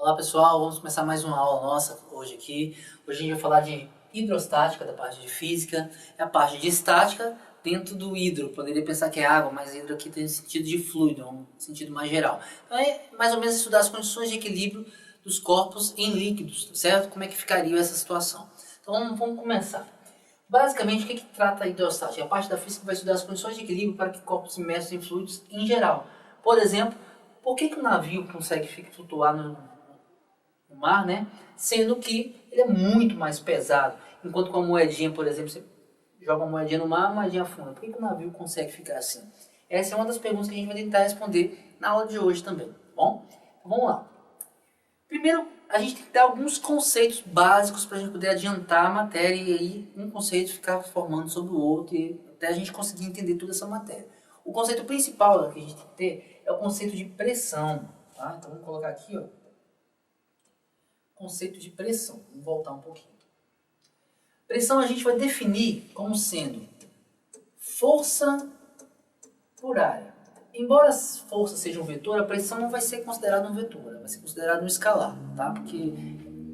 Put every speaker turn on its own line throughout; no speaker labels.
Olá pessoal, vamos começar mais uma aula nossa hoje aqui. Hoje a gente vai falar de hidrostática, da parte de física, e a parte de estática dentro do hidro. Poderia pensar que é água, mas hidro aqui tem sentido de fluido, um sentido mais geral. Então é mais ou menos estudar as condições de equilíbrio dos corpos em líquidos, tá certo? Como é que ficaria essa situação? Então vamos começar. Basicamente, o que trata a hidrostática? A parte da física vai estudar as condições de equilíbrio para que corpos imersos em fluidos em geral. Por exemplo, por que o navio consegue flutuar no mar, né? Sendo que ele é muito mais pesado. Enquanto com a moedinha, por exemplo, você joga uma moedinha no mar, a moedinha afunda. Por que o navio consegue ficar assim? Essa é uma das perguntas que a gente vai tentar responder na aula de hoje também, tá bom? Então vamos lá. Primeiro, a gente tem que dar alguns conceitos básicos para a gente poder adiantar a matéria e aí um conceito ficar formando sobre o outro e até a gente conseguir entender toda essa matéria. O conceito principal que a gente tem que ter é o conceito de pressão, tá? Então vamos colocar aqui, ó. Conceito de pressão. Vamos voltar um pouquinho. Pressão a gente vai definir como sendo força por área. Embora a força seja um vetor, a pressão não vai ser considerada um vetor, ela vai ser considerada um escalar, tá? Porque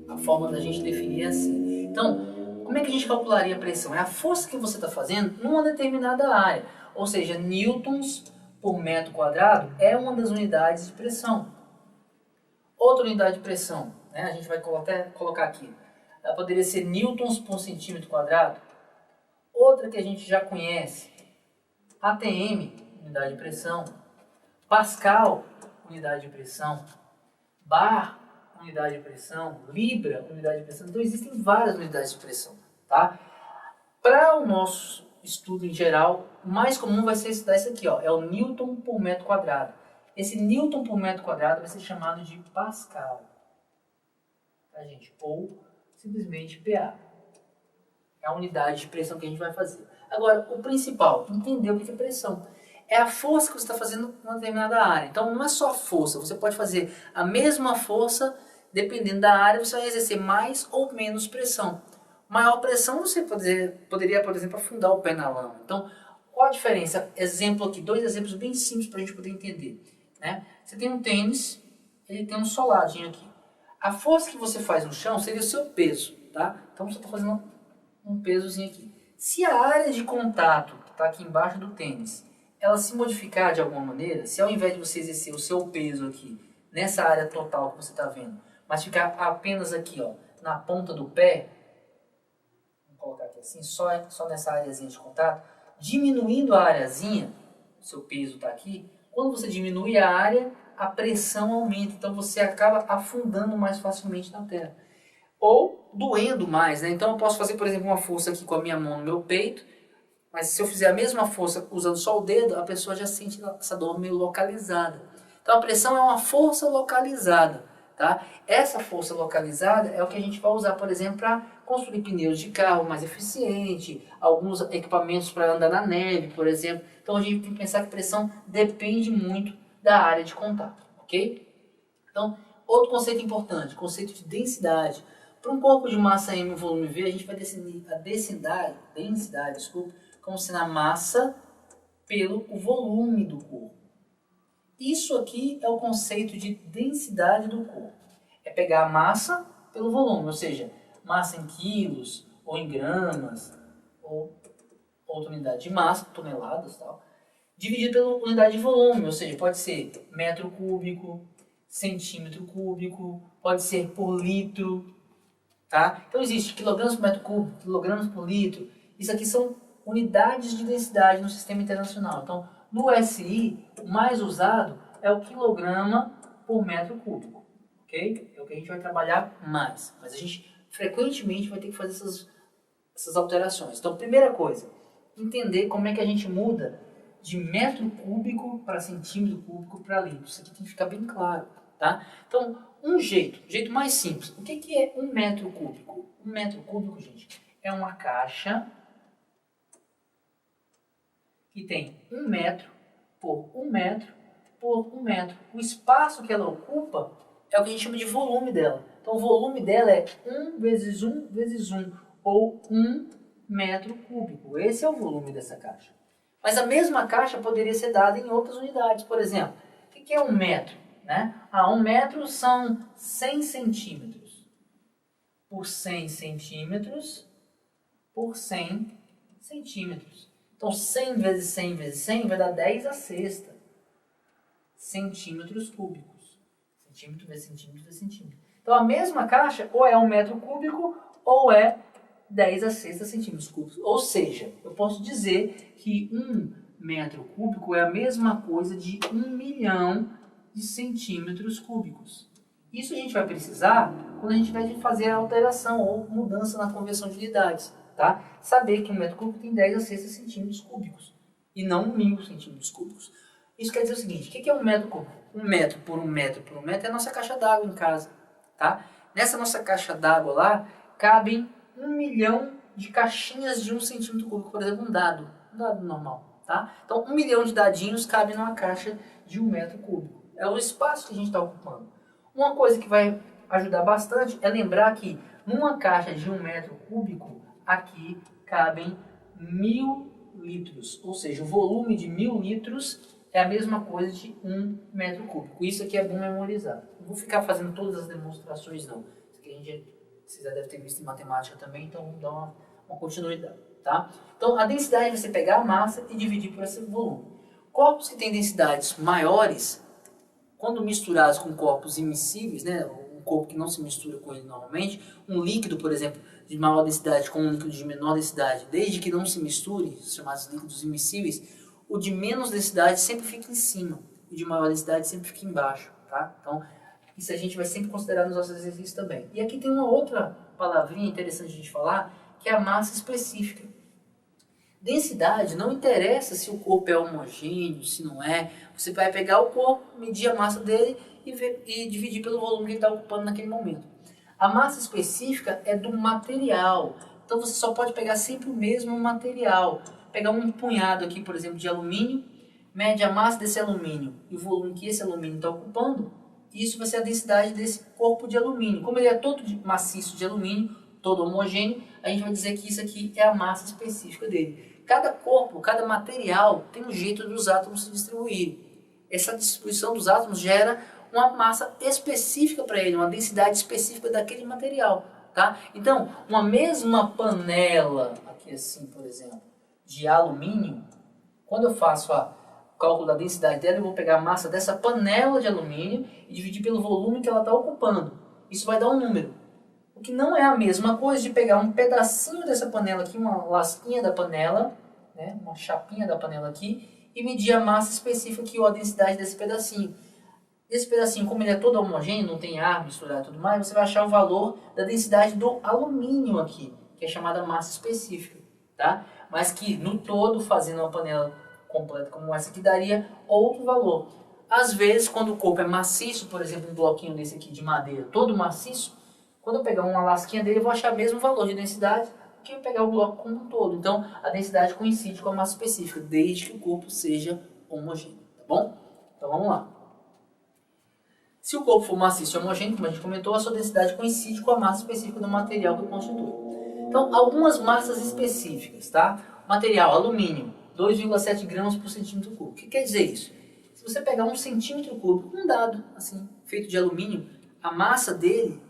a forma da gente definir é assim. Então, como é que a gente calcularia a pressão? É a força que você está fazendo numa determinada área. Ou seja, newtons por metro quadrado é uma das unidades de pressão. Outra unidade de pressão, né? A gente vai até colocar aqui. Ela poderia ser newtons por centímetro quadrado. Outra que a gente já conhece, ATM, unidade de pressão. Pascal, unidade de pressão. Bar, unidade de pressão. Libra, unidade de pressão. Então existem várias unidades de pressão, tá? Para o nosso estudo em geral, o mais comum vai ser estudar isso aqui, ó, é o newton por metro quadrado. Esse newton por metro quadrado vai ser chamado de Pascal, tá, gente? Ou simplesmente PA. É a unidade de pressão que a gente vai fazer. Agora, o principal, entender o que é pressão. É a força que você está fazendo em uma determinada área. Então, não é só a força. Você pode fazer a mesma força, dependendo da área, você vai exercer mais ou menos pressão. Maior pressão, você poderia, por exemplo, afundar o pé na lama. Então, qual a diferença? Exemplo aqui, dois exemplos bem simples para a gente poder entender. Né? Você tem um tênis, ele tem um soladinho aqui. A força que você faz no chão seria o seu peso, tá? Então você está fazendo um pesozinho aqui. Se a área de contato que está aqui embaixo do tênis, ela se modificar de alguma maneira, se ao invés de você exercer o seu peso aqui, nessa área total que você está vendo, mas ficar apenas aqui, ó, na ponta do pé, vamos colocar aqui assim, só nessa areazinha de contato, diminuindo a areazinha, o seu peso está aqui, quando você diminui a área, a pressão aumenta, então você acaba afundando mais facilmente na terra. Ou doendo mais, né? Então eu posso fazer, por exemplo, uma força aqui com a minha mão no meu peito, mas se eu fizer a mesma força usando só o dedo, a pessoa já sente essa dor meio localizada. Então a pressão é uma força localizada, tá? Essa força localizada é o que a gente vai usar, por exemplo, para construir pneus de carro mais eficiente, alguns equipamentos para andar na neve, por exemplo. Então a gente tem que pensar que pressão depende muito da área de contato, ok? Então, outro conceito importante, conceito de densidade. Para um corpo de massa M e volume V, a gente vai definir a densidade, como sendo a massa pelo volume do corpo. Isso aqui é o conceito de densidade do corpo. É pegar a massa pelo volume, ou seja, massa em quilos, ou em gramas, ou outra unidade de massa, toneladas, tal, dividido pela unidade de volume, ou seja, pode ser metro cúbico, centímetro cúbico, pode ser por litro, tá? Então existe quilogramas por metro cúbico, quilogramas por litro. Isso aqui são unidades de densidade no sistema internacional. Então, no SI, o mais usado é o quilograma por metro cúbico, ok? É o que a gente vai trabalhar mais, mas a gente frequentemente vai ter que fazer essas alterações. Então, primeira coisa, entender como é que a gente muda de metro cúbico para centímetro cúbico para litro. Isso aqui tem que ficar bem claro, tá? Então, um jeito mais simples. O que é um metro cúbico? Um metro cúbico, gente, é uma caixa que tem 1 metro por 1 metro por 1 metro. O espaço que ela ocupa é o que a gente chama de volume dela. Então, o volume dela é 1 vezes 1 vezes 1, ou 1 metro cúbico. Esse é o volume dessa caixa. Mas a mesma caixa poderia ser dada em outras unidades. Por exemplo, o que é 1 metro? né? 1 metro são 100 centímetros por 100 centímetros por 100 centímetros. Então, 100 vezes 100 vezes 100 vai dar 10 a sexta centímetros cúbicos. Centímetro vezes centímetro vezes centímetro. Então, a mesma caixa ou é 1 metro cúbico ou é 10 a sexta centímetros cúbicos. Ou seja, eu posso dizer que 1 metro cúbico é a mesma coisa de 1 milhão de centímetros cúbicos. Isso a gente vai precisar quando a gente vai fazer a alteração ou mudança na conversão de unidades. Tá? Saber que 1 metro cúbico tem 10 a sexta centímetros cúbicos e não 1000 centímetros cúbicos. Isso quer dizer o seguinte, o que é 1 metro cúbico? 1 metro por 1 metro por 1 metro é a nossa caixa d'água em casa. Tá? Nessa nossa caixa d'água lá, cabem 1 milhão de caixinhas de 1 centímetro cúbico, por exemplo, um dado normal. Tá? Então, 1 milhão de dadinhos cabe numa caixa de 1 metro cúbico. É o espaço que a gente está ocupando. Uma coisa que vai ajudar bastante é lembrar que numa caixa de 1 metro cúbico, aqui cabem 1000 litros. Ou seja, o volume de 1000 litros é a mesma coisa de 1 metro cúbico. Isso aqui é bom memorizar. Não vou ficar fazendo todas as demonstrações, não. Isso aqui você já deve ter visto em matemática também, então vamos dar uma continuidade. Tá? Então, a densidade é você pegar a massa e dividir por esse volume. Corpos que têm densidades maiores, quando misturados com corpos immiscíveis, né, um corpo que não se mistura com ele normalmente, um líquido, por exemplo, de maior densidade com um líquido de menor densidade, desde que não se misture, chamados líquidos immiscíveis, o de menos densidade sempre fica em cima, o de maior densidade sempre fica embaixo. Tá? Então, isso a gente vai sempre considerar nos nossos exercícios também. E aqui tem uma outra palavrinha interessante de a gente falar, que é a massa específica. Densidade não interessa se o corpo é homogêneo, se não é. Você vai pegar o corpo, medir a massa dele e dividir pelo volume que ele está ocupando naquele momento. A massa específica é do material. Então você só pode pegar sempre o mesmo material. Pegar um punhado aqui, por exemplo, de alumínio, mede a massa desse alumínio e o volume que esse alumínio está ocupando. Isso vai ser a densidade desse corpo de alumínio. Como ele é todo maciço de alumínio, todo homogêneo, a gente vai dizer que isso aqui é a massa específica dele. Cada corpo, cada material tem um jeito dos átomos se distribuírem. Essa distribuição dos átomos gera uma massa específica para ele, uma densidade específica daquele material. Tá? Então, uma mesma panela, aqui assim, por exemplo, de alumínio, quando eu faço o cálculo da densidade dela, eu vou pegar a massa dessa panela de alumínio e dividir pelo volume que ela está ocupando. Isso vai dar um número. O que não é a mesma coisa de pegar um pedacinho dessa panela aqui, uma lasquinha da panela, né, uma chapinha da panela aqui, e medir a massa específica aqui, ou a densidade desse pedacinho. Esse pedacinho, como ele é todo homogêneo, não tem ar misturado e tudo mais, você vai achar o valor da densidade do alumínio aqui, que é chamada massa específica. Tá? Mas que no todo, fazendo uma panela completa como essa aqui, daria outro valor. Às vezes, quando o corpo é maciço, por exemplo, um bloquinho desse aqui de madeira, todo maciço, quando eu pegar uma lasquinha dele, eu vou achar o mesmo valor de densidade que eu pegar o bloco como um todo. Então, a densidade coincide com a massa específica, desde que o corpo seja homogêneo. Tá bom? Então, vamos lá. Se o corpo for maciço e homogêneo, como a gente comentou, a sua densidade coincide com a massa específica do material que o constitui. Então, algumas massas específicas, tá? Material, alumínio, 2,7 gramas por centímetro cúbico. O que quer dizer isso? Se você pegar 1 centímetro cúbico, um dado assim, feito de alumínio, a massa dele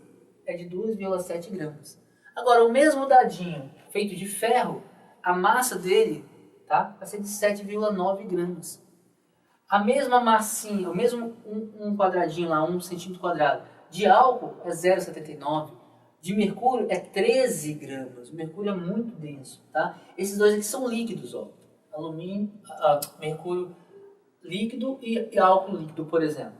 é de 2,7 gramas. Agora, o mesmo dadinho feito de ferro, a massa dele, tá, vai ser de 7,9 gramas. A mesma massinha, o mesmo um quadradinho lá, 1 centímetro quadrado, de álcool é 0,79. De mercúrio é 13 gramas. O mercúrio é muito denso. Tá? Esses dois aqui são líquidos. Ó. Mercúrio líquido e álcool líquido, por exemplo.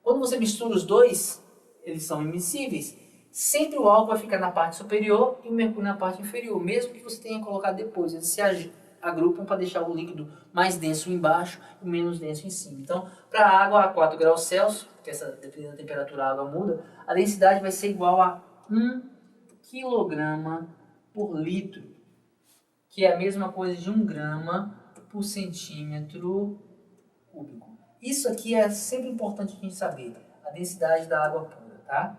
Quando você mistura os dois, eles são immiscíveis. Sempre o álcool vai ficar na parte superior e o mercúrio na parte inferior, mesmo que você tenha colocado depois. Eles se agrupam para deixar o líquido mais denso embaixo e menos denso em cima. Então, para a água a 4 graus Celsius, porque dependendo da temperatura a água muda, a densidade vai ser igual a 1 kg por litro, que é a mesma coisa de 1 grama por centímetro cúbico. Isso aqui é sempre importante a gente saber, a densidade da água pura, tá?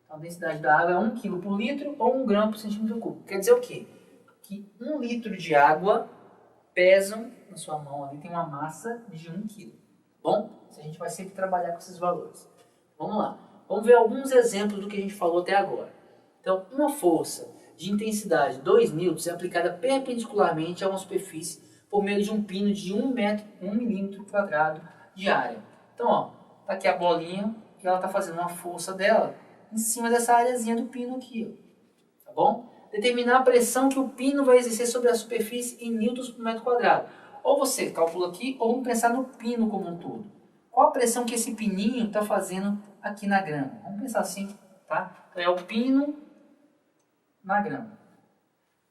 Então, a densidade da água é 1 kg por litro ou 1 grama por centímetro cúbico. Quer dizer o quê? Que 1 litro de água pesam na sua mão ali, tem uma massa de 1 kg. Bom? A gente vai sempre trabalhar com esses valores. Vamos lá. Vamos ver alguns exemplos do que a gente falou até agora. Então, uma força de intensidade 2 newtons é aplicada perpendicularmente a uma superfície por meio de um pino de 1 milímetro quadrado de área. Então, ó, tá aqui a bolinha e ela está fazendo uma força dela em cima dessa areazinha do pino aqui, ó. Tá bom? Determinar a pressão que o pino vai exercer sobre a superfície em newtons por metro quadrado. Ou você calcula aqui, ou vamos pensar no pino como um todo. Qual a pressão que esse pininho está fazendo aqui na grama? Vamos pensar assim, tá? Então é o pino na grama.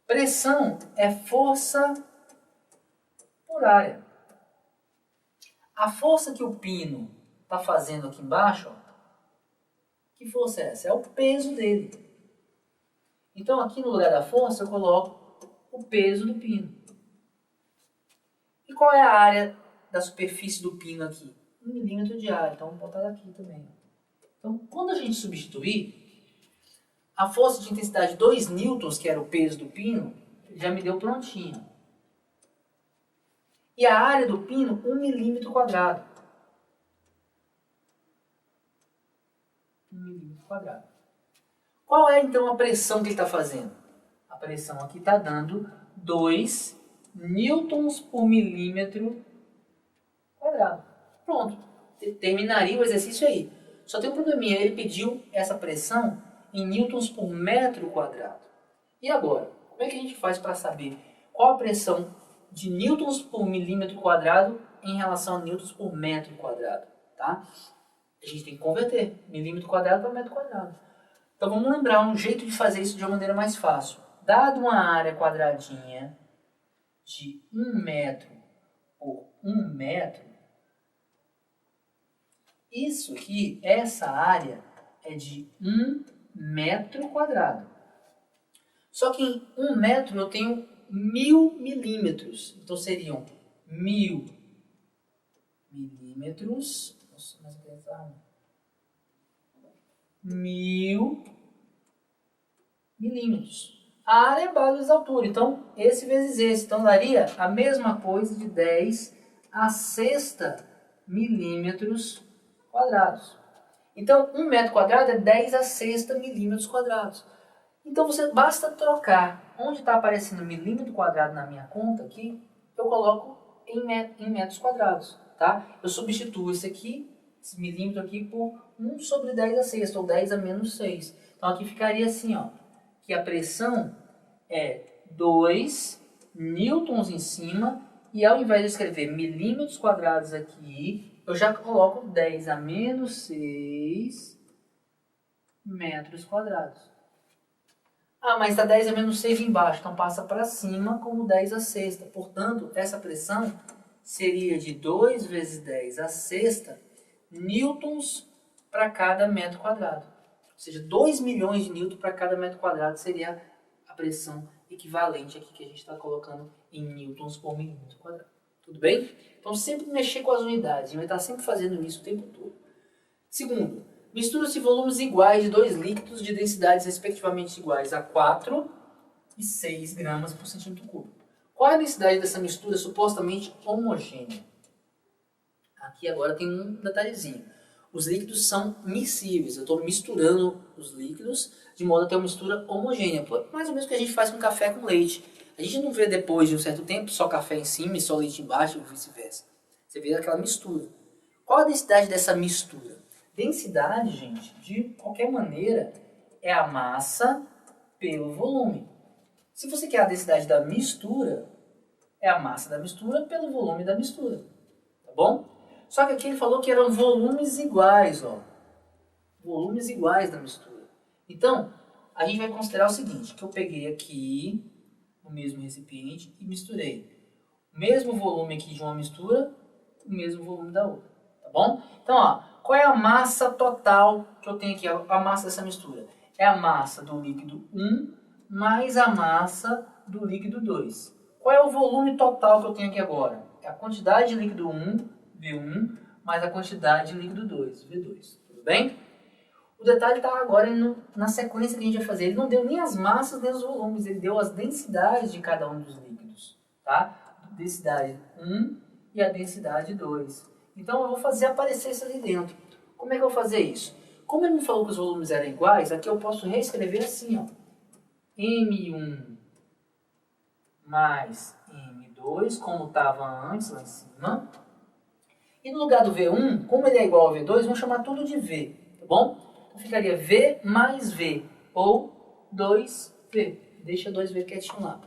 Pressão é força por área. A força que o pino está fazendo aqui embaixo, ó, que força é essa? É o peso dele. Então aqui no lugar da força eu coloco o peso do pino. E qual é a área da superfície do pino aqui? 1 milímetro de área, então vamos botar aqui também. Então quando a gente substituir, a força de intensidade 2 newtons, que era o peso do pino, já me deu prontinho. E a área do pino, 1 milímetro quadrado. 1 milímetro quadrado. Qual é então a pressão que ele está fazendo? A pressão aqui está dando 2 newtons por milímetro quadrado. Pronto. Terminaria o exercício aí. Só tem um probleminha. Ele pediu essa pressão em newtons por metro quadrado. E agora? Como é que a gente faz para saber qual a pressão de newtons por milímetro quadrado em relação a newtons por metro quadrado? Tá? A gente tem que converter milímetro quadrado para metro quadrado. Então vamos lembrar um jeito de fazer isso de uma maneira mais fácil. Dado uma área quadradinha de 1 metro por 1 metro, isso aqui, essa área é de 1 metro quadrado. Só que em 1 metro eu tenho 1000 milímetros. Então seriam 1000 milímetros. Nossa, mas eu quero falar. 1000 milímetros. A área é base vezes a altura. Então, esse vezes esse. Então, daria a mesma coisa de 10 a sexta milímetros quadrados. Então, 1 metro quadrado é 10 a sexta milímetros quadrados. Então, você basta trocar onde está aparecendo milímetro quadrado na minha conta aqui, eu coloco em metros quadrados. Tá? Eu substituo esse aqui, esse milímetro aqui, por 1 sobre 10 a sexta, ou 10 a menos 6. Então, aqui ficaria assim, ó, que a pressão é 2 newtons em cima, e ao invés de escrever milímetros quadrados aqui, eu já coloco 10 a menos 6 metros quadrados. Ah, mas está 10 a menos 6 embaixo, então passa para cima como 10 a sexta. Portanto, essa pressão seria de 2 vezes 10 a sexta newtons para cada metro quadrado. Ou seja, 2 milhões de newtons para cada metro quadrado seria a pressão equivalente aqui que a gente está colocando em newtons por milímetro quadrado. Tudo bem? Então sempre mexer com as unidades, a gente vai estar sempre fazendo isso o tempo todo. Segundo, mistura-se volumes iguais de dois líquidos de densidades respectivamente iguais a 4 e 6 gramas por centímetro cúbico. Qual é a densidade dessa mistura supostamente homogênea? Aqui agora tem um detalhezinho. Os líquidos são miscíveis. Eu estou misturando os líquidos de modo a ter uma mistura homogênea. Mais ou menos o que a gente faz com café com leite. A gente não vê depois de um certo tempo só café em cima e só leite embaixo ou vice-versa. Você vê aquela mistura. Qual a densidade dessa mistura? Densidade, gente, de qualquer maneira, é a massa pelo volume. Se você quer a densidade da mistura, é a massa da mistura pelo volume da mistura. Tá bom? Só que aqui ele falou que eram volumes iguais, ó. Volumes iguais da mistura. Então, a gente vai considerar o seguinte, que eu peguei aqui o mesmo recipiente e misturei. O mesmo volume aqui de uma mistura, o mesmo volume da outra. Tá bom? Então, ó, qual é a massa total que eu tenho aqui, a massa dessa mistura? É a massa do líquido 1 mais a massa do líquido 2. Qual é o volume total que eu tenho aqui agora? É a quantidade de líquido 1, V1, mais a quantidade de líquido 2, V2. Tudo bem? O detalhe está agora na sequência que a gente vai fazer. Ele não deu nem as massas nem os volumes, ele deu as densidades de cada um dos líquidos. Tá? Densidade 1 e a densidade 2. Então eu vou fazer aparecer isso ali dentro. Como é que eu vou fazer isso? Como ele me falou que os volumes eram iguais, aqui eu posso reescrever assim, ó. M1 mais M2, como estava antes, lá em cima. E no lugar do V1, como ele é igual ao V2, vamos chamar tudo de V, tá bom? Então ficaria V mais V, ou 2V. Deixa 2V quietinho lá.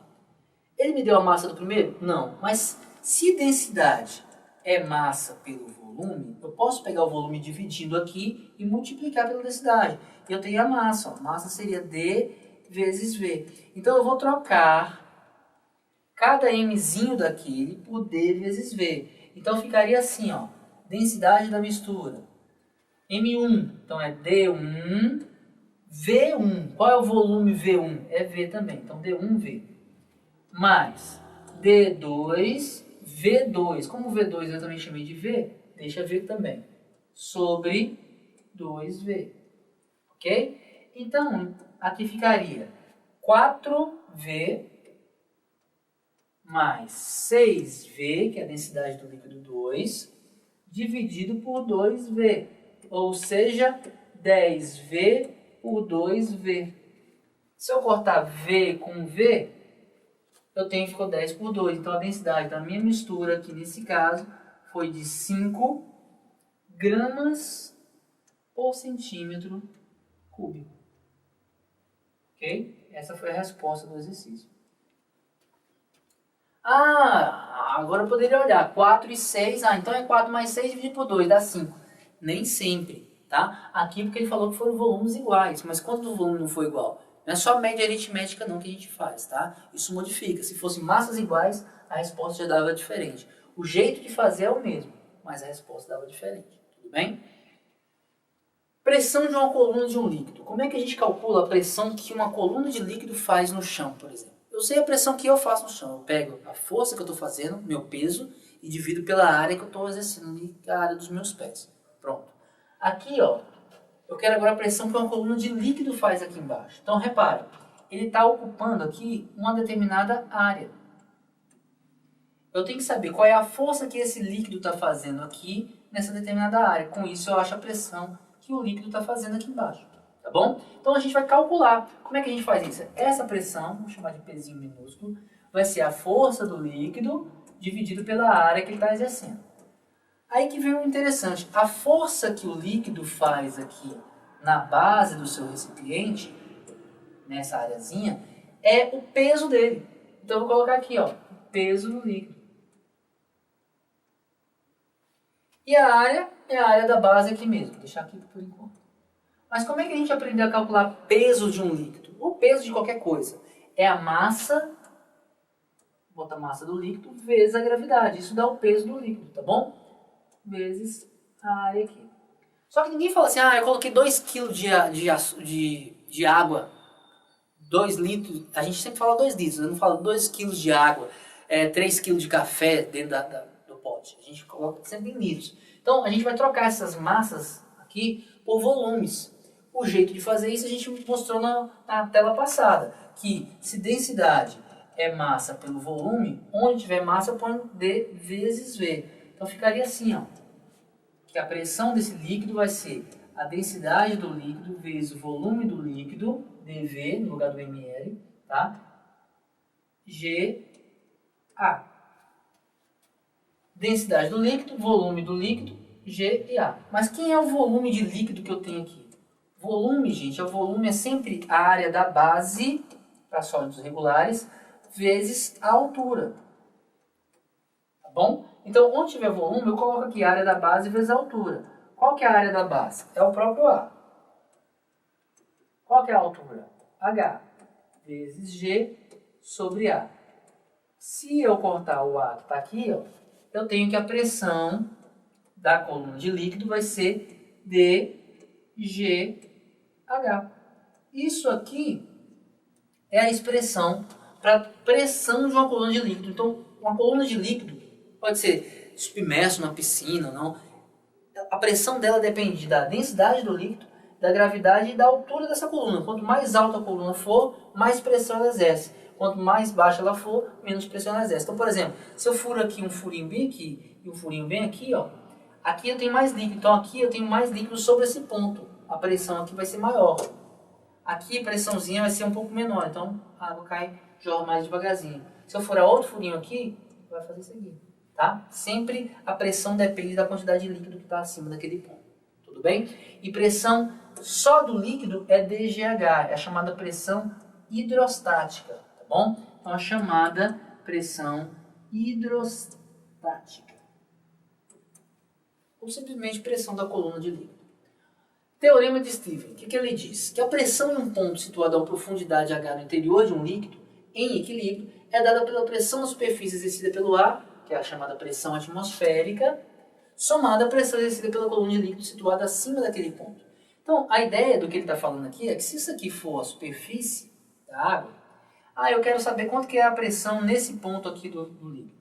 Ele me deu a massa do primeiro? Não. Mas se densidade é massa pelo volume, eu posso pegar o volume dividindo aqui e multiplicar pela densidade. E eu tenho a massa. Ó. Massa seria D vezes V. Então eu vou trocar cada Mzinho daquele por D vezes V. Então ficaria assim, ó, densidade da mistura. M1, então é D1, V1. Qual é o volume V1? É V também, então D1V. Mais D2, V2. Como V2 eu também chamei de V, deixa V também. Sobre 2V. Ok? Então, aqui ficaria 4V mais 6V, que é a densidade do líquido 2, dividido por 2V, ou seja, 10V por 2V. Se eu cortar V com V, eu tenho que ficou 10 por 2. Então a densidade da minha mistura aqui nesse caso foi de 5 gramas por centímetro cúbico. Ok? Essa foi a resposta do exercício. Ah, agora eu poderia olhar 4 e 6, então é 4 mais 6 dividido por 2, dá 5. Nem sempre, tá? Aqui porque ele falou que foram volumes iguais, mas quando o volume não for igual? Não é só média aritmética não que a gente faz, tá? Isso modifica. Se fossem massas iguais, a resposta já dava diferente. O jeito de fazer é o mesmo, mas a resposta dava diferente, tudo bem? Pressão de uma coluna de um líquido. Como é que a gente calcula a pressão que uma coluna de líquido faz no chão, por exemplo? Eu sei a pressão que eu faço no chão. Eu pego a força que eu estou fazendo, meu peso, e divido pela área que eu estou exercendo, que é a área dos meus pés. Pronto. Aqui, ó, eu quero agora a pressão que uma coluna de líquido faz aqui embaixo. Então, repara, ele está ocupando aqui uma determinada área. Eu tenho que saber qual é a força que esse líquido está fazendo aqui nessa determinada área. Com isso, eu acho a pressão que o líquido está fazendo aqui embaixo. Tá bom? Então a gente vai calcular. Como é que a gente faz isso? Essa pressão, vamos chamar de Pzinho minúsculo, vai ser a força do líquido dividido pela área que ele está exercendo. Aí que vem o interessante. A força que o líquido faz aqui na base do seu recipiente, nessa areazinha, é o peso dele. Então eu vou colocar aqui, ó, o peso do líquido. E a área é a área da base aqui mesmo. Vou deixar aqui por enquanto. Mas como é que a gente aprendeu a calcular peso de um líquido? O peso de qualquer coisa. É a massa, bota a massa do líquido, vezes a gravidade. Isso dá o peso do líquido, tá bom? Vezes a área aqui. Só que ninguém fala assim, eu coloquei 2 kg de água, 2 litros, a gente sempre fala 2 litros, eu não falo 2 kg de água, 3 kg de café dentro do pote. A gente coloca sempre em litros. Então, a gente vai trocar essas massas aqui por volumes. O jeito de fazer isso a gente mostrou na tela passada, que se densidade é massa pelo volume, onde tiver massa eu ponho D vezes V. Então ficaria assim, ó, que a pressão desse líquido vai ser a densidade do líquido vezes o volume do líquido, dV, no lugar do ml, tá? GA. Densidade do líquido, volume do líquido, G e A. Mas quem é o volume de líquido que eu tenho aqui? Volume, gente, o volume é sempre a área da base, para sólidos regulares, vezes a altura. Tá bom? Então, onde tiver volume, eu coloco aqui a área da base vezes a altura. Qual que é a área da base? É o próprio A. Qual que é a altura? H vezes G sobre A. Se eu cortar o A que está aqui, ó, eu tenho que a pressão da coluna de líquido vai ser dGH. Isso aqui é a expressão para pressão de uma coluna de líquido. Então, uma coluna de líquido pode ser submerso na piscina ou não. A pressão dela depende da densidade do líquido, da gravidade e da altura dessa coluna. Quanto mais alta a coluna for, mais pressão ela exerce. Quanto mais baixa ela for, menos pressão ela exerce. Então, por exemplo, se eu furo aqui um furinho bem aqui e um furinho bem aqui, ó, aqui eu tenho mais líquido, então aqui eu tenho mais líquido sobre esse ponto. A pressão aqui vai ser maior. Aqui a pressãozinha vai ser um pouco menor, então a água cai, jorra mais devagarzinho. Se eu furar outro furinho aqui, vai fazer isso aqui, tá? Sempre a pressão depende da quantidade de líquido que está acima daquele ponto, tudo bem? E pressão só do líquido é DGH, é a chamada pressão hidrostática, tá bom? Então a chamada pressão hidrostática, ou simplesmente pressão da coluna de líquido. Teorema de Stephen, o que ele diz? Que a pressão em um ponto situado a uma profundidade H no interior de um líquido, em equilíbrio, é dada pela pressão na superfície exercida pelo ar, que é a chamada pressão atmosférica, somada à pressão exercida pela coluna de líquido situada acima daquele ponto. Então, a ideia do que ele está falando aqui é que se isso aqui for a superfície da água, eu quero saber quanto que é a pressão nesse ponto aqui do líquido.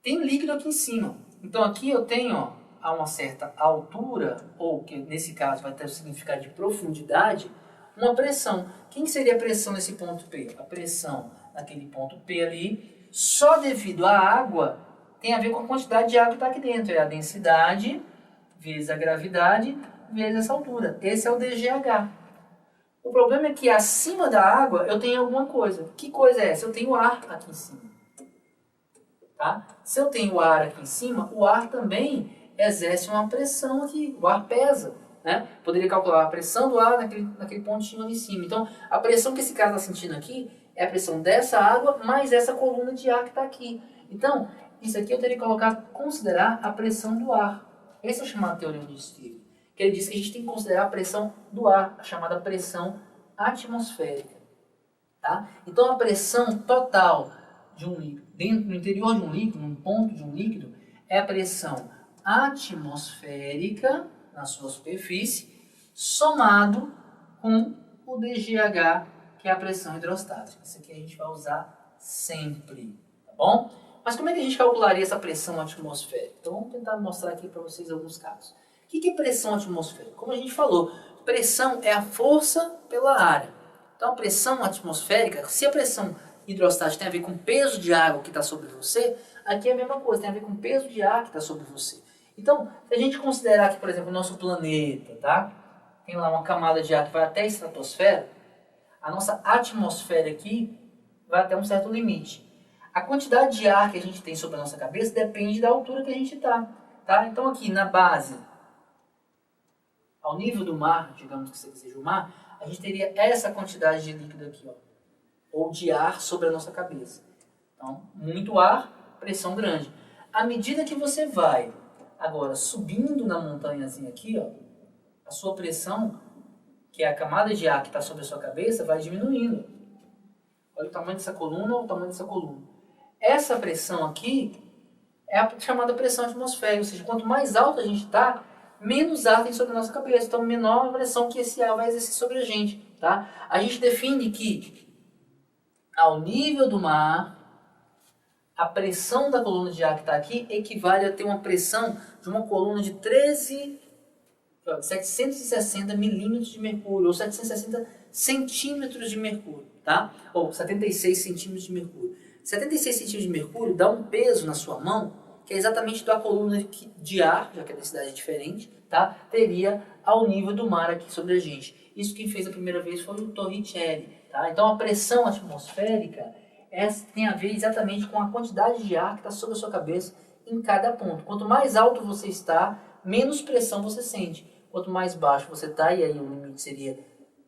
Tem líquido aqui em cima. Então, aqui eu tenho, a uma certa altura, ou que nesse caso vai ter o significado de profundidade, uma pressão. Quem seria a pressão nesse ponto P? A pressão naquele ponto P ali, só devido à água, tem a ver com a quantidade de água que está aqui dentro. É a densidade vezes a gravidade vezes essa altura. Esse é o DGH. O problema é que acima da água eu tenho alguma coisa. Que coisa é essa? Eu tenho ar aqui em cima. Tá? Se eu tenho ar aqui em cima, o ar também exerce uma pressão aqui, o ar pesa, né? Poderia calcular a pressão do ar naquele pontinho ali em cima. Então, a pressão que esse cara está sentindo aqui é a pressão dessa água mais essa coluna de ar que está aqui. Então, isso aqui eu teria que considerar a pressão do ar. Esse é o chamado teorema de Stephen, que ele diz que a gente tem que considerar a pressão do ar, a chamada pressão atmosférica. Tá? Então, a pressão total de um líquido, no interior de um líquido, num ponto de um líquido, é a pressão atmosférica na sua superfície, somado com o DGH, que é a pressão hidrostática. Isso aqui a gente vai usar sempre, tá bom? Mas como é que a gente calcularia essa pressão atmosférica? Então vamos tentar mostrar aqui para vocês alguns casos. O que é pressão atmosférica? Como a gente falou, pressão é a força pela área. Então a pressão atmosférica, se a pressão hidrostática tem a ver com o peso de água que está sobre você, aqui é a mesma coisa, tem a ver com o peso de ar que está sobre você. Então, se a gente considerar que, por exemplo, o nosso planeta, tá? Tem lá uma camada de ar que vai até a estratosfera, a nossa atmosfera aqui vai até um certo limite. A quantidade de ar que a gente tem sobre a nossa cabeça depende da altura que a gente está. Tá? Então, aqui na base, ao nível do mar, digamos que seja o mar, a gente teria essa quantidade de líquido aqui, ó, ou de ar sobre a nossa cabeça. Então, muito ar, pressão grande. À medida que você vai agora subindo na montanhazinha aqui, ó, a sua pressão, que é a camada de ar que está sobre a sua cabeça, vai diminuindo. Olha o tamanho dessa coluna, olha o tamanho dessa coluna. Essa pressão aqui é a chamada pressão atmosférica, ou seja, quanto mais alto a gente está, menos ar tem sobre a nossa cabeça. Então, menor a pressão que esse ar vai exercer sobre a gente. Tá? A gente define que, ao nível do mar, a pressão da coluna de ar que está aqui equivale a ter uma pressão de uma coluna de 760 milímetros de mercúrio, ou 760 centímetros de mercúrio, tá? Ou 76 centímetros de mercúrio. 76 centímetros de mercúrio dá um peso na sua mão, que é exatamente da coluna de ar, já que a densidade é diferente, tá? Teria ao nível do mar aqui sobre a gente. Isso quem fez a primeira vez foi o Torricelli, tá? Então a pressão atmosférica tem a ver exatamente com a quantidade de ar que está sobre a sua cabeça em cada ponto. Quanto mais alto você está, menos pressão você sente. Quanto mais baixo você está, e aí o limite seria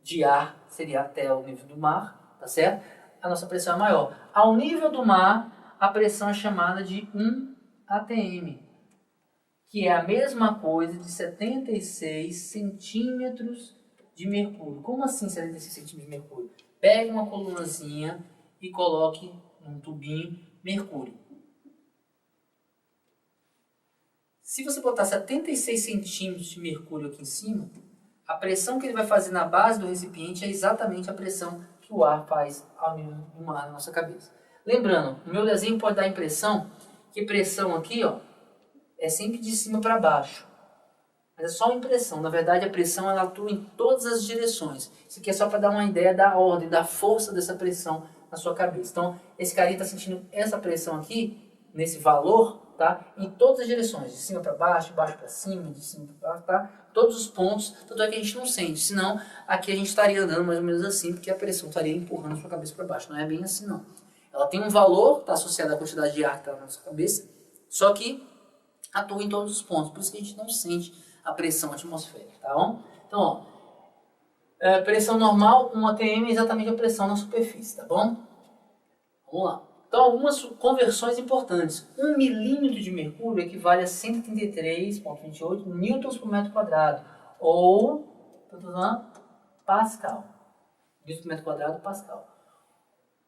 de ar, seria até o nível do mar, tá certo? A nossa pressão é maior. Ao nível do mar, a pressão é chamada de 1 atm, que é a mesma coisa de 76 centímetros de mercúrio. Como assim 76 centímetros de mercúrio? Pega uma colunazinha e coloque num tubinho mercúrio. Se você botar 76 centímetros de mercúrio aqui em cima, a pressão que ele vai fazer na base do recipiente é exatamente a pressão que o ar faz ao nível do mar na nossa cabeça. Lembrando, o meu desenho pode dar a impressão que pressão aqui, ó, é sempre de cima para baixo. Mas é só uma impressão. Na verdade, a pressão ela atua em todas as direções. Isso aqui é só para dar uma ideia da ordem, da força dessa pressão na sua cabeça. Então, esse carinha está sentindo essa pressão aqui, nesse valor, tá? Em todas as direções, de cima para baixo, de baixo para cima, de cima para baixo, tá? Todos os pontos, tanto é que a gente não sente, senão aqui a gente estaria andando mais ou menos assim, porque a pressão estaria empurrando sua cabeça para baixo, não é bem assim não. Ela tem um valor, está associado à quantidade de ar que está na nossa cabeça, só que atua em todos os pontos, por isso que a gente não sente a pressão atmosférica, tá bom? Então, ó, pressão normal, 1 atm é exatamente a pressão na superfície, tá bom? Vamos lá. Então, algumas conversões importantes. 1 milímetro de mercúrio equivale a 133,28 newtons por metro quadrado, ou pascal. Newton por metro quadrado, pascal.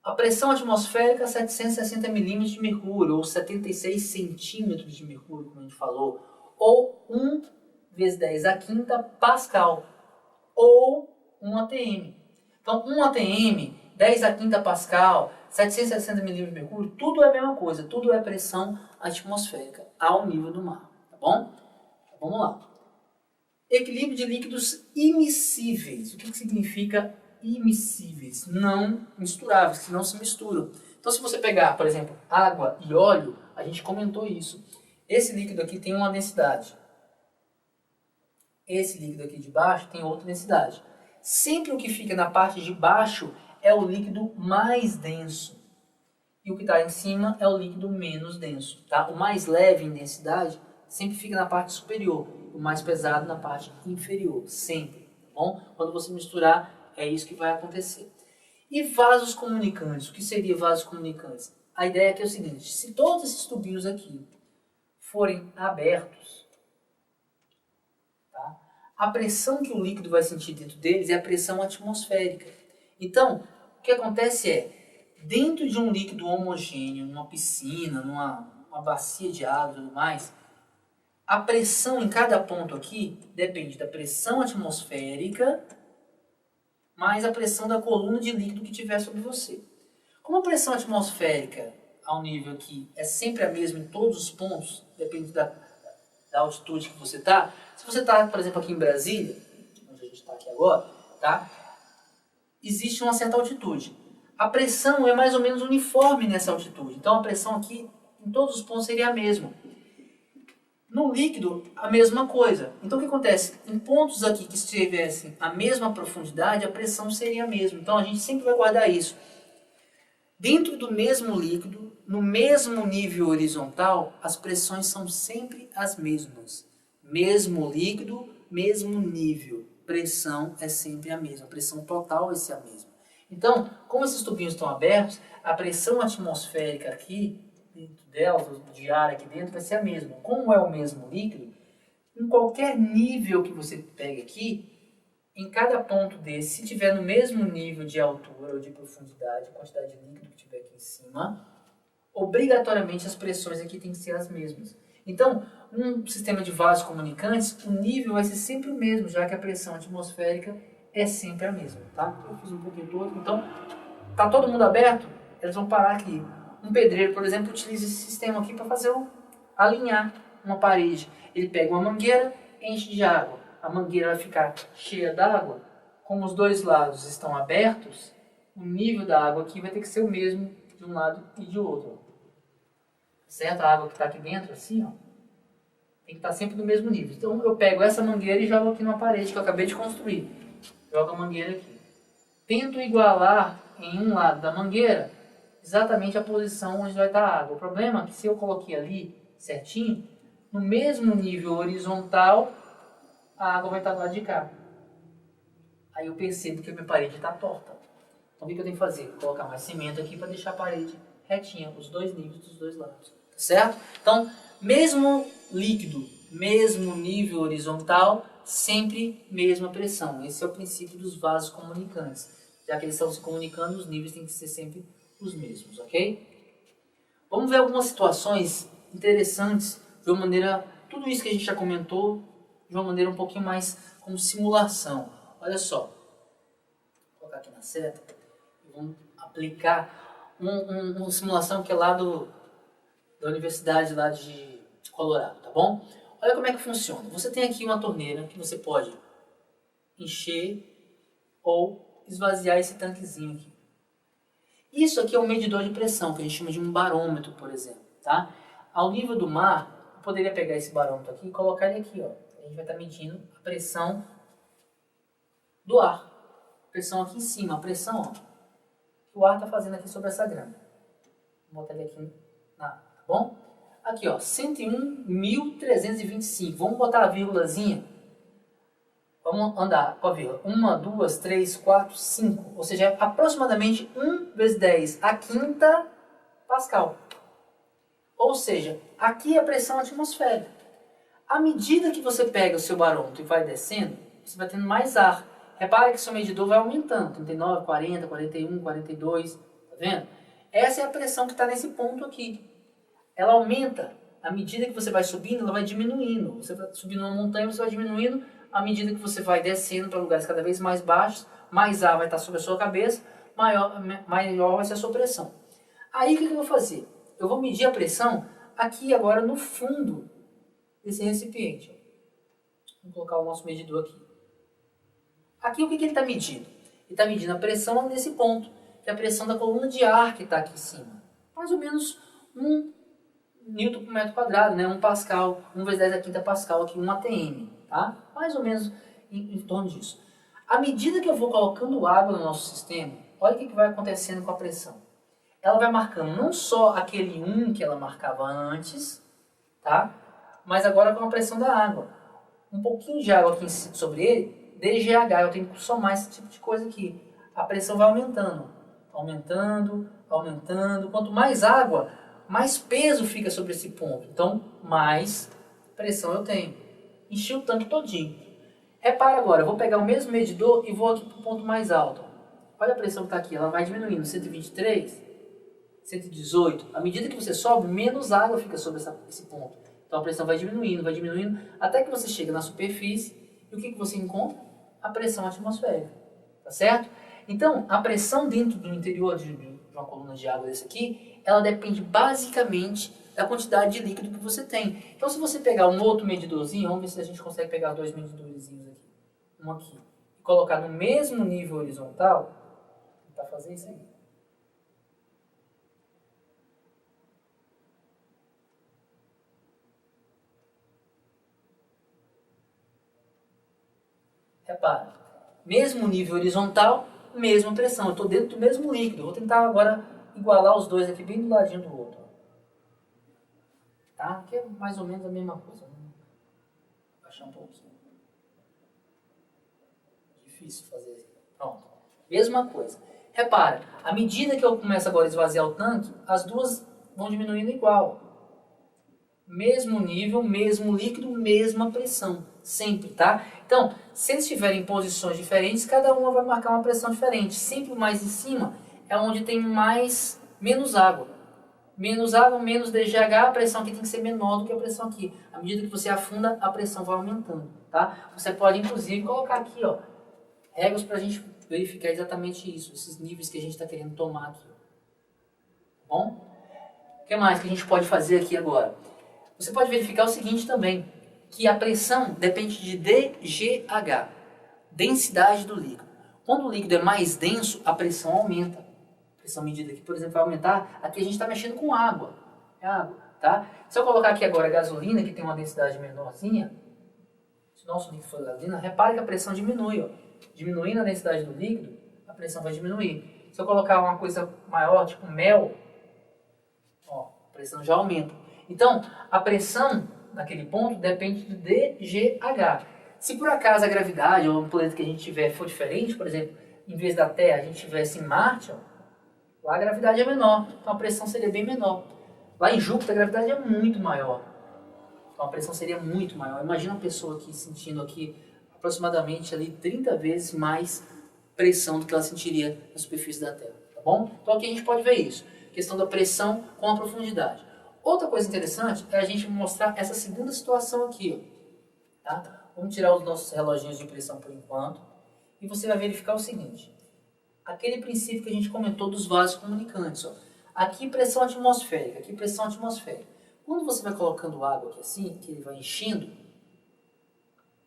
A pressão atmosférica, 760 milímetros de mercúrio, ou 76 centímetros de mercúrio, como a gente falou, ou 1 vezes 10 a quinta pascal, ou 1 atm. Então, 1 atm, 10 a quinta pascal, 760 milímetros de mercúrio, tudo é a mesma coisa, tudo é pressão atmosférica ao nível do mar, tá bom? Então, vamos lá. Equilíbrio de líquidos immiscíveis. O que significa immiscíveis? Não misturáveis, que não se misturam. Então, se você pegar, por exemplo, água e óleo, a gente comentou isso. Esse líquido aqui tem uma densidade. Esse líquido aqui de baixo tem outra densidade. Sempre o que fica na parte de baixo é o líquido mais denso. E o que está em cima é o líquido menos denso. Tá? O mais leve em densidade sempre fica na parte superior. O mais pesado na parte inferior. Sempre. Tá bom? Quando você misturar, é isso que vai acontecer. E vasos comunicantes. O que seria vasos comunicantes? A ideia aqui é o seguinte. Se todos esses tubinhos aqui forem abertos, tá? A pressão que o líquido vai sentir dentro deles é a pressão atmosférica. Então, o que acontece é, dentro de um líquido homogêneo, numa piscina, numa bacia de água e tudo mais, a pressão em cada ponto aqui depende da pressão atmosférica mais a pressão da coluna de líquido que tiver sobre você. Como a pressão atmosférica ao nível aqui é sempre a mesma em todos os pontos, depende da altitude que você está. Se você está, por exemplo, aqui em Brasília, onde a gente está aqui agora, tá? Existe uma certa altitude. A pressão é mais ou menos uniforme nessa altitude. Então a pressão aqui em todos os pontos seria a mesma. No líquido, a mesma coisa. Então o que acontece? Em pontos aqui que estivessem a mesma profundidade, a pressão seria a mesma. Então a gente sempre vai guardar isso. Dentro do mesmo líquido, no mesmo nível horizontal, as pressões são sempre as mesmas. Mesmo líquido, mesmo nível. Pressão é sempre a mesma. A pressão total vai ser a mesma. Então, como esses tubinhos estão abertos, a pressão atmosférica aqui, dentro delas, de ar aqui dentro, vai ser a mesma. Como é o mesmo líquido, em qualquer nível que você pegue aqui, em cada ponto desse, se tiver no mesmo nível de altura ou de profundidade, quantidade de líquido que tiver aqui em cima, obrigatoriamente as pressões aqui têm que ser as mesmas. Então, num sistema de vasos comunicantes, o nível vai ser sempre o mesmo, já que a pressão atmosférica é sempre a mesma, tá? Eu fiz um pouquinho todo, então, tá todo mundo aberto? Eles vão parar aqui. Um pedreiro, por exemplo, utiliza esse sistema aqui para alinhar uma parede. Ele pega uma mangueira, enche de água. A mangueira vai ficar cheia d'água. Como os dois lados estão abertos, o nível da água aqui vai ter que ser o mesmo de um lado e de outro. Certo? A água que está aqui dentro, assim, ó, tem que estar sempre no mesmo nível. Então eu pego essa mangueira e jogo aqui numa parede que eu acabei de construir. Jogo a mangueira aqui. Tento igualar em um lado da mangueira exatamente a posição onde vai estar a água. O problema é que se eu coloquei ali certinho, no mesmo nível horizontal, a água vai estar do lado de cá. Aí eu percebo que a minha parede está torta. Então o que eu tenho que fazer? Colocar mais cimento aqui para deixar a parede retinha, os dois níveis dos dois lados. Tá certo? Então, mesmo líquido, mesmo nível horizontal, sempre mesma pressão. Esse é o princípio dos vasos comunicantes. Já que eles estão se comunicando, os níveis têm que ser sempre os mesmos, ok? Vamos ver algumas situações interessantes de uma maneira, tudo isso que a gente já comentou, de uma maneira um pouquinho mais como simulação. Olha só, vou colocar aqui na seta e vamos aplicar uma simulação que é lá da universidade lá de Colorado, tá bom? Olha como é que funciona. Você tem aqui uma torneira que você pode encher ou esvaziar esse tanquezinho aqui. Isso aqui é um medidor de pressão, que a gente chama de um barômetro, por exemplo. tá? Ao nível do mar, eu poderia pegar esse barômetro aqui e colocar ele aqui, ó. A gente vai estar medindo a pressão do ar. Pressão aqui em cima, a pressão, ó, que o ar está fazendo aqui sobre essa grama. Vou botar ele aqui, tá bom? Aqui, ó, 101.325. Vamos botar a vírgulazinha. Vamos andar com a vírgula. 1, 2, 3, 4, 5. Ou seja, aproximadamente 1 vezes 10 a quinta Pascal. Ou seja, aqui é a pressão atmosférica. À medida que você pega o seu barômetro e vai descendo, você vai tendo mais ar. Repara que seu medidor vai aumentando. 39, 40, 41, 42. Tá vendo? Essa é a pressão que está nesse ponto aqui. Ela aumenta. À medida que você vai subindo, ela vai diminuindo. Você vai subindo uma montanha, você vai diminuindo. À medida que você vai descendo para lugares cada vez mais baixos, mais ar vai estar sobre a sua cabeça, maior vai ser a sua pressão. Aí o que eu vou fazer? Eu vou medir a pressão aqui agora no fundo desse recipiente. Vamos colocar o nosso medidor aqui. Aqui o que ele está medindo? Ele está medindo a pressão nesse ponto, que é a pressão da coluna de ar que está aqui em cima. Mais ou menos 1 Newton por metro quadrado, né? 1 Pascal, 1 vezes 10 a quinta Pascal, aqui 1 atm, tá? Mais ou menos em torno disso. À medida que eu vou colocando água no nosso sistema, olha o que vai acontecendo com a pressão. Ela vai marcando não só aquele 1 que ela marcava antes, tá? Mas agora com a pressão da água. Um pouquinho de água aqui sobre ele, DGH, eu tenho que somar esse tipo de coisa aqui. A pressão vai aumentando, aumentando, aumentando. Quanto mais água, mais peso fica sobre esse ponto. Então, mais pressão eu tenho. Enchi o tanque todinho. Repara agora, eu vou pegar o mesmo medidor e vou aqui para o ponto mais alto. Olha a pressão que está aqui, ela vai diminuindo. 123, 118. À medida que você sobe, menos água fica sobre esse ponto. Então a pressão vai diminuindo, até que você chega na superfície. E o que você encontra? A pressão atmosférica. Tá certo? Então, a pressão dentro do interior de uma coluna de água desse aqui, ela depende basicamente da quantidade de líquido que você tem. Então, se você pegar um outro medidorzinho, vamos ver se a gente consegue pegar dois medidorzinhos aqui. Um aqui. E colocar no mesmo nível horizontal, vou tentar fazer isso aí. Repara, mesmo nível horizontal, mesma pressão. Eu estou dentro do mesmo líquido. Vou tentar agora igualar os dois aqui bem do ladinho do outro. Tá? Que é mais ou menos a mesma coisa. Vou baixar um pouquinho. Difícil fazer isso. Pronto. Mesma coisa. Repara, à medida que eu começo agora a esvaziar o tanque, as duas vão diminuindo igual. Mesmo nível, mesmo líquido, mesma pressão. Sempre, tá? Então, se eles estiverem em posições diferentes, cada uma vai marcar uma pressão diferente. Sempre o mais em cima é onde tem menos água. Menos água, menos DGH, a pressão aqui tem que ser menor do que a pressão aqui. À medida que você afunda, a pressão vai aumentando, tá? Você pode, inclusive, colocar aqui, ó, regras para a gente verificar exatamente isso, esses níveis que a gente está querendo tomar aqui. Tá bom? O que mais que a gente pode fazer aqui agora? Você pode verificar o seguinte também, que a pressão depende de DGH, densidade do líquido. Quando o líquido é mais denso, a pressão aumenta. A pressão medida aqui, por exemplo, vai aumentar. Aqui a gente está mexendo com água. É água, tá? Se eu colocar aqui agora a gasolina, que tem uma densidade menorzinha, se o nosso líquido for gasolina, repare que a pressão diminui. Ó. Diminuindo a densidade do líquido, a pressão vai diminuir. Se eu colocar uma coisa maior, tipo mel, ó, a pressão já aumenta. Então, a pressão naquele ponto depende do DGH. Se por acaso a gravidade ou o planeta que a gente tiver for diferente, por exemplo, em vez da Terra a gente estivesse em Marte, ó, lá a gravidade é menor, então a pressão seria bem menor. Lá em Júpiter a gravidade é muito maior, então a pressão seria muito maior. Imagina uma pessoa aqui sentindo aqui aproximadamente ali 30 vezes mais pressão do que ela sentiria na superfície da Terra, tá bom? Então aqui a gente pode ver isso, questão da pressão com a profundidade. Outra coisa interessante é a gente mostrar essa segunda situação aqui, ó, tá? Vamos tirar os nossos reloginhos de pressão por enquanto e você vai verificar o seguinte. Aquele princípio que a gente comentou dos vasos comunicantes, ó. Aqui pressão atmosférica, aqui pressão atmosférica. Quando você vai colocando água aqui assim, que ele vai enchendo,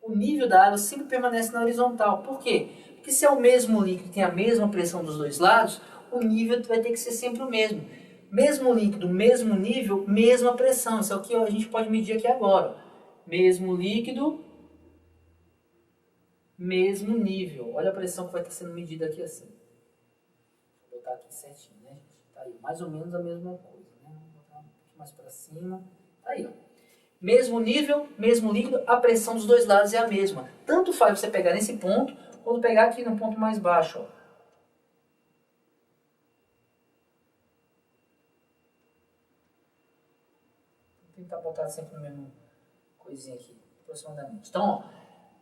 o nível da água sempre permanece na horizontal. Por quê? Porque se é o mesmo líquido e tem a mesma pressão dos dois lados, o nível vai ter que ser sempre o mesmo. Mesmo líquido, mesmo nível, mesma pressão. Isso é o que a gente pode medir aqui agora. Mesmo líquido, mesmo nível. Olha a pressão que vai estar sendo medida aqui assim. Vou botar aqui certinho, né, gente? Tá aí, mais ou menos a mesma coisa, né? Vou botar um pouquinho mais para cima. Tá aí, ó. Mesmo nível, mesmo líquido, a pressão dos dois lados é a mesma. Tanto faz você pegar nesse ponto, quanto pegar aqui no ponto mais baixo, ó. Vou tentar botar sempre no mesmo coisinha aqui, aproximadamente. Então, ó,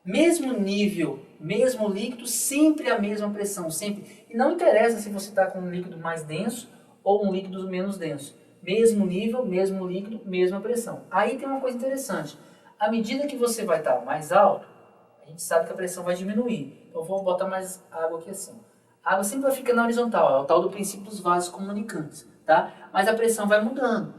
mesmo nível, mesmo líquido, sempre a mesma pressão, sempre. E não interessa se você está com um líquido mais denso ou um líquido menos denso. Mesmo nível, mesmo líquido, mesma pressão. Aí tem uma coisa interessante. À medida que você vai estar mais alto, a gente sabe que a pressão vai diminuir. Então, eu vou botar mais água aqui assim. A água sempre vai ficar na horizontal, é o tal do princípio dos vasos comunicantes, tá? Mas a pressão vai mudando.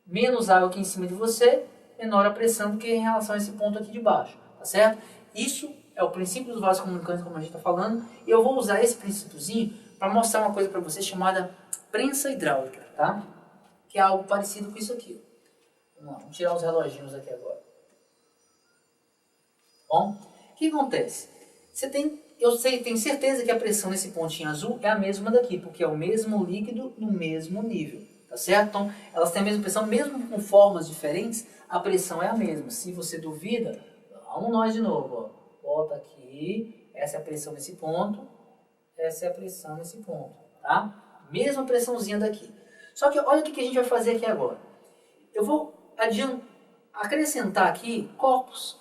Menos água aqui em cima de você, menor a pressão do que em relação a esse ponto aqui de baixo, tá certo? Isso é o princípio dos vasos comunicantes, como a gente está falando, e eu vou usar esse princípiozinho para mostrar uma coisa para você chamada prensa hidráulica, tá? Que é algo parecido com isso aqui. Vamos lá, vamos tirar os reloginhos aqui agora. Bom, o que acontece? Eu tenho certeza que a pressão nesse pontinho azul é a mesma daqui, porque é o mesmo líquido no mesmo nível, tá certo? Então, elas têm a mesma pressão, mesmo com formas diferentes, a pressão é a mesma. Se você duvida, vamos nós de novo, ó. Bota aqui, essa é a pressão nesse ponto, essa é a pressão nesse ponto, tá? Mesma pressãozinha daqui. Só que olha o que a gente vai fazer aqui agora. Eu vou acrescentar aqui corpos.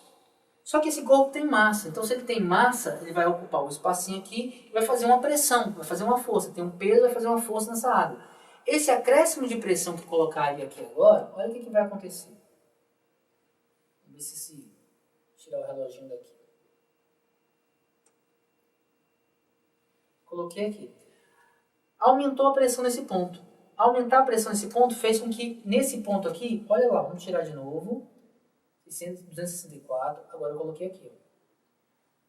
Só que esse corpo tem massa, então se ele tem massa, ele vai ocupar o espacinho aqui e vai fazer uma pressão, vai fazer uma força. Tem um peso, vai fazer uma força nessa água. Esse acréscimo de pressão que colocar aqui agora, olha o que vai acontecer. Vamos ver se tirar o reloginho daqui. Coloquei aqui. Aumentou a pressão nesse ponto. Aumentar a pressão nesse ponto fez com que, nesse ponto aqui, olha lá, vamos tirar de novo. 264, agora eu coloquei aqui.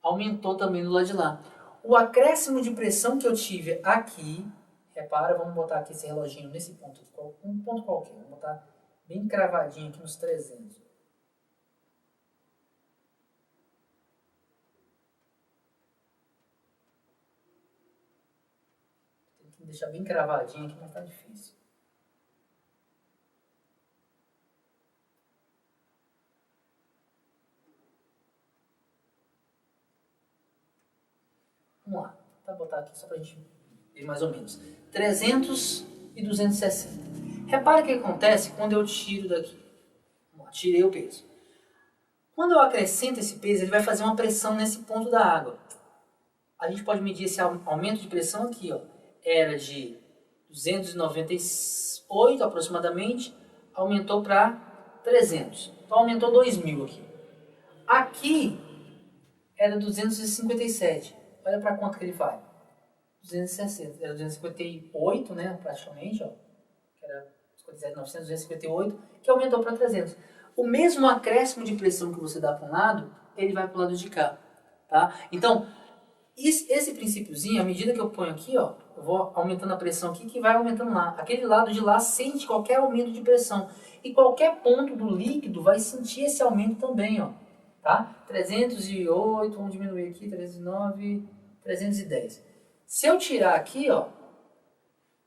Ó. Aumentou também do lado de lá. O acréscimo de pressão que eu tive aqui, repara, vamos botar aqui esse reloginho nesse ponto, um ponto qualquer, vamos botar bem cravadinho aqui nos 300. Tem que deixar bem cravadinho aqui, mas tá difícil. Vamos lá, vou botar aqui só para a gente ver mais ou menos. 300 e 260. Repara o que acontece quando eu tiro daqui. Vamos lá, tirei o peso. Quando eu acrescento esse peso, ele vai fazer uma pressão nesse ponto da água. A gente pode medir esse aumento de pressão aqui. Ó. Era de 298 aproximadamente, aumentou para 300. Então aumentou 2.000 aqui. Aqui era 257. Olha para quanto que ele vai. 260. Era 258, né, praticamente, ó. Que era 57.900, 258, que aumentou para 300. O mesmo acréscimo de pressão que você dá para um lado, ele vai para o lado de cá, tá? Então, esse princípiozinho, à medida que eu ponho aqui, ó, eu vou aumentando a pressão aqui, que vai aumentando lá. Aquele lado de lá sente qualquer aumento de pressão. E qualquer ponto do líquido vai sentir esse aumento também, ó. Tá? 308, vamos diminuir aqui, 309, 310. Se eu tirar aqui, ó,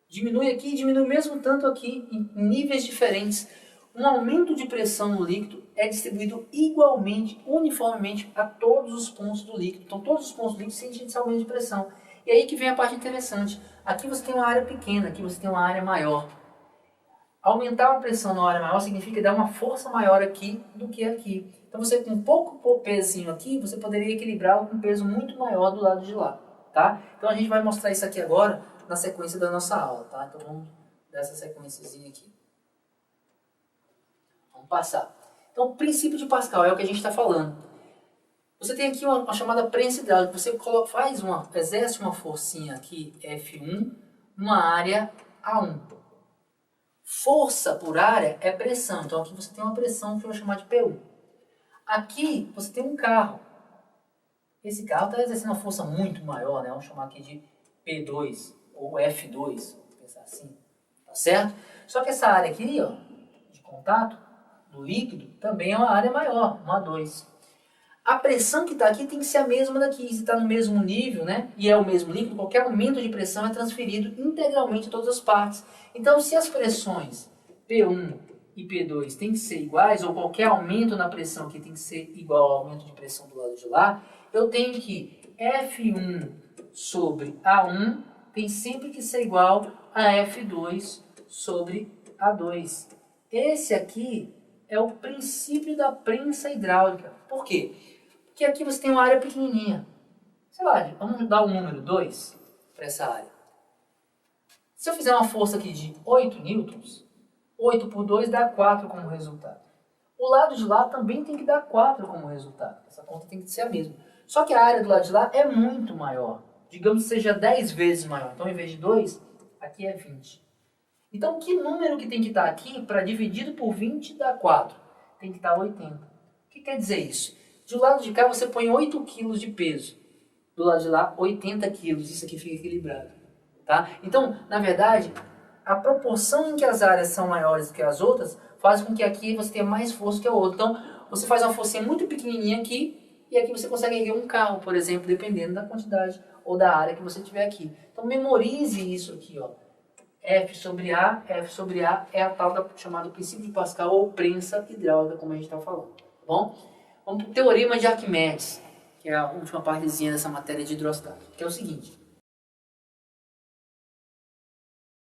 diminui aqui e diminui mesmo tanto aqui, em níveis diferentes. Um aumento de pressão no líquido é distribuído igualmente, uniformemente a todos os pontos do líquido. Então todos os pontos do líquido sentem esse aumento de pressão. E aí que vem a parte interessante. Aqui você tem uma área pequena, aqui você tem uma área maior. Aumentar a pressão na área maior significa dar uma força maior aqui do que aqui. Então você com pouco pezinho aqui, você poderia equilibrá-lo com um peso muito maior do lado de lá. Tá? Então a gente vai mostrar isso aqui agora na sequência da nossa aula. Tá? Então vamos dar essa sequenciazinha aqui. Vamos passar. Então o princípio de Pascal é o que a gente está falando. Você tem aqui uma chamada prensa hidráulica. Você exerce uma forcinha aqui, F1, numa área A1. Força por área é pressão. Então aqui você tem uma pressão que eu vou chamar de PU. Aqui você tem um carro. Esse carro está exercendo uma força muito maior, né? Vamos chamar aqui de P2 ou F2. Vou pensar assim. Tá tá certo? Só que essa área aqui, ó, de contato do líquido também é uma área maior, uma A2. A pressão que está aqui tem que ser a mesma daqui. Se está no mesmo nível, né, e é o mesmo líquido, qualquer aumento de pressão é transferido integralmente a todas as partes. Então, se as pressões P1 e P2 têm que ser iguais, ou qualquer aumento na pressão aqui tem que ser igual ao aumento de pressão do lado de lá, eu tenho que F1 sobre A1 tem sempre que ser igual a F2 sobre A2. Esse aqui é o princípio da prensa hidráulica. Por quê? Porque aqui você tem uma área pequenininha. Sei lá, vamos dar o número 2 para essa área. Se eu fizer uma força aqui de 8 newtons, 8 por 2 dá 4 como resultado. O lado de lá também tem que dar 4 como resultado. Essa conta tem que ser a mesma. Só que a área do lado de lá é muito maior. Digamos que seja 10 vezes maior. Então, em vez de 2, aqui é 20. Então, que número que tem que estar aqui para dividido por 20 dá 4? Tem que estar 80. O que quer dizer isso? Do lado de cá você põe 8 kg de peso. Do lado de lá, 80 kg. Isso aqui fica equilibrado. Tá? Então, na verdade, a proporção em que as áreas são maiores do que as outras faz com que aqui você tenha mais força que a outra. Então, você faz uma forcinha muito pequenininha aqui e aqui você consegue erguer um carro, por exemplo, dependendo da quantidade ou da área que você tiver aqui. Então, memorize isso aqui, ó. F sobre A é a tal da chamada princípio de Pascal ou prensa hidráulica, como a gente está falando. Tá bom? Vamos para o teorema de Arquimedes, que é a última partezinha dessa matéria de hidrostática, que é o seguinte.